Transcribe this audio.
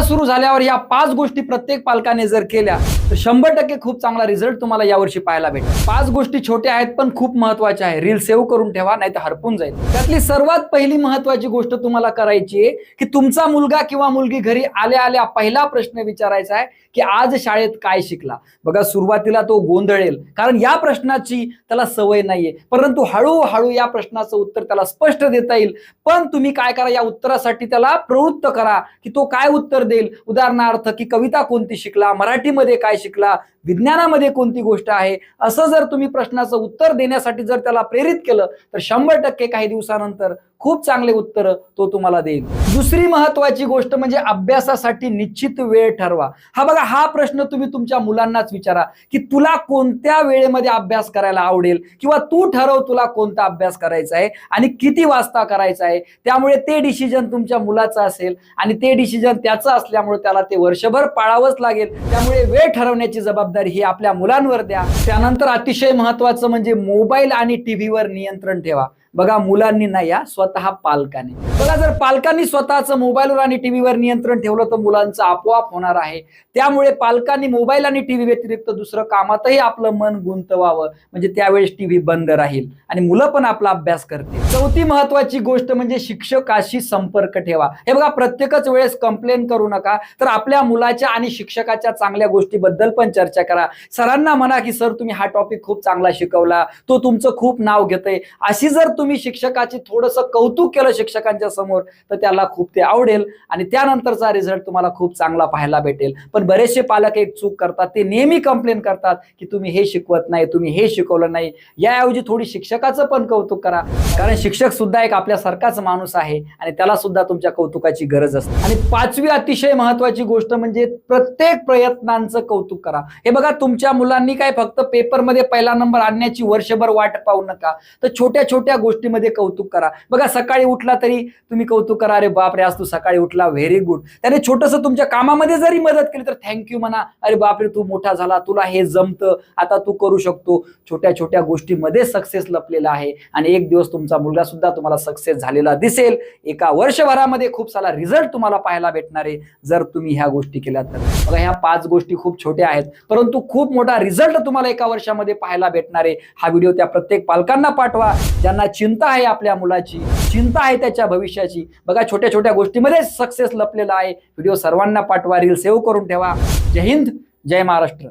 सुरू झाल्यावर या 5 गोष्टी प्रत्येक पालकाने जर केल्या तर 100% खूप चांगला रिझल्ट तुम्हाला यावर्षी पाहायला भेटेल। 5 गोष्टी छोट्या आहेत पण खूप महत्त्वाच्या आहे। रील सेव्ह करून ठेवा नाही तर हरपून जाईल। त्यातली सर्वात पहिली महत्त्वाची गोष्ट तुम्हाला करायची आहे की तुमचा मुलगा किंवा मुलगी घरी आल्या आल्या पहिला प्रश्न विचारायचा आहे की आज शाळेत काय शिकला। बघा सुरुवातीला तो गोंधळेल कारण या प्रश्नाची त्याला सवय नाहीये, परंतु हळूहळू या प्रश्नाचं उत्तर त्याला स्पष्ट देता येईल। पण तुम्ही काय करा, या उत्तरासाठी त्याला प्रवृत्त करा की तो काय उत्तर देईल। उदाहरणार्थ की कविता कोणती शिकला, मराठीमध्ये काय शिकला, विज्ञानामध्ये कोणती गोष्ट आहे, असं जर तुम्ही प्रश्नाचं उत्तर देण्यासाठी जर त्याला प्रेरित केलं तर 100% काही दिवसानंतर खूप चांगले उत्तर तो तुम्हाला देईल। दुसरी महत्त्वाची गोष्ट म्हणजे अभ्यासासाठी निश्चित वेळ ठरवा। हा बघा, हा प्रश्न तुम्ही तुमच्या मुलांनाच विचारा की तुला कोणत्या वेळेमध्ये अभ्यास करायला आवडेल किंवा तू ठरव तुला कोणता अभ्यास करायचा आहे आणि किती वाजता करायचा आहे। त्यामुळे ते डिसिजन तुमच्या मुलाचं असेल आणि ते डिसिजन त्याचं असल्यामुळे त्याला ते वर्षभर पाळावंच लागेल। त्यामुळे वेळ ठरवण्याची जबाबदारी ही आपल्या मुलांवर द्या। त्यानंतर अतिशय महत्त्वाचं म्हणजे मोबाईल आणि टीव्हीवर नियंत्रण ठेवा। बघा, मुलांनी नाही, स्वतः पालकांनी। बघा, जर पालकांनी स्वतःचं मोबाईलवर आणि टीव्हीवर नियंत्रण ठेवलं तर मुलांचं आपोआप होणार आहे। त्यामुळे पालकांनी मोबाईल आणि टीव्ही व्यतिरिक्त दुसरं कामातही आपलं मन गुंतवावं, म्हणजे त्यावेळेस टीव्ही बंद राहील आणि मुलं पण आपला अभ्यास करतील। चौथी महत्त्वाची गोष्ट म्हणजे शिक्षकाशी संपर्क ठेवा। हे बघा, प्रत्येकच वेळेस कंप्लेन करू नका, तर आपल्या मुलाच्या आणि शिक्षकाच्या चांगल्या गोष्टीबद्दल पण चर्चा करा। सरांना म्हणा की सर तुम्ही हा टॉपिक खूप चांगला शिकवला, तो तुमचं खूप नाव घेतोय। अशी जर तुम्ही शिक्षकाची थोडंसं कौतुक केलं शिक्षकांच्या समोर तर त्याला खूप ते आवडेल आणि त्यानंतरचा रिझल्ट तुम्हाला खूप चांगला पाहायला भेटेल। पण बरेचसे पालक एक चूक करतात, ते नेहमी कंप्लेन करतात की तुम्ही हे शिकवत नाही, तुम्ही हे शिकवलं नाही। याऐवजी थोडी शिक्षकाचं पण कौतुक करा, कारण शिक्षक सुद्धा एक आपल्यासारखाच माणूस आहे आणि त्याला सुद्धा तुमच्या कौतुकाची गरज असते। आणि 5वी अतिशय महत्त्वाची गोष्ट म्हणजे प्रत्येक प्रयत्नांचं कौतुक करा। हे बघा, तुमच्या मुलांनी काय फक्त पेपरमध्ये पहिला नंबर आणण्याची वर्षभर वाट पाहू नका, तर छोट्या छोट्या गोष्टीमध्ये कौतुक करा। बघा, सकाळी उठला तरी तुम्ही कौतुक करा, अरे बापरे आज तू सकाळी उठला, व्हेरी गुड। त्याने छोटंसं तुमच्या कामामध्ये जरी मदत केली तर थँक्यू म्हणा, अरे बापरे तू मोठा झाला, तुला हे जमतं, आता तू करू शकतो। छोट्या छोट्या गोष्टीमध्ये सक्सेस लपलेला आहे आणि एक दिवस तुमचा मुलगा सुद्धा तुम्हाला सक्सेस झालेला दिसेल। एका वर्षभरामध्ये खूप सारा रिझल्ट तुम्हाला पाहायला भेटणार आहे जर तुम्ही ह्या गोष्टी केल्या तर। बघा, ह्या 5 गोष्टी खूप छोट्या आहेत परंतु खूप मोठा रिझल्ट तुम्हाला एका वर्षामध्ये पाहायला भेटणार आहे। हा व्हिडिओ त्या प्रत्येक पालकांना पाठवा ज्यांना चिंता आहे आपल्या मुलाची, चिंता आहे त्याच्या भविष्याची। बघा, छोट्या छोट्या गोष्टीमध्ये सक्सेस लपलेला आहे। व्हिडिओ सर्वांना पाठवा, रील सेव्ह करून ठेवा। जय हिंद, जय महाराष्ट्र।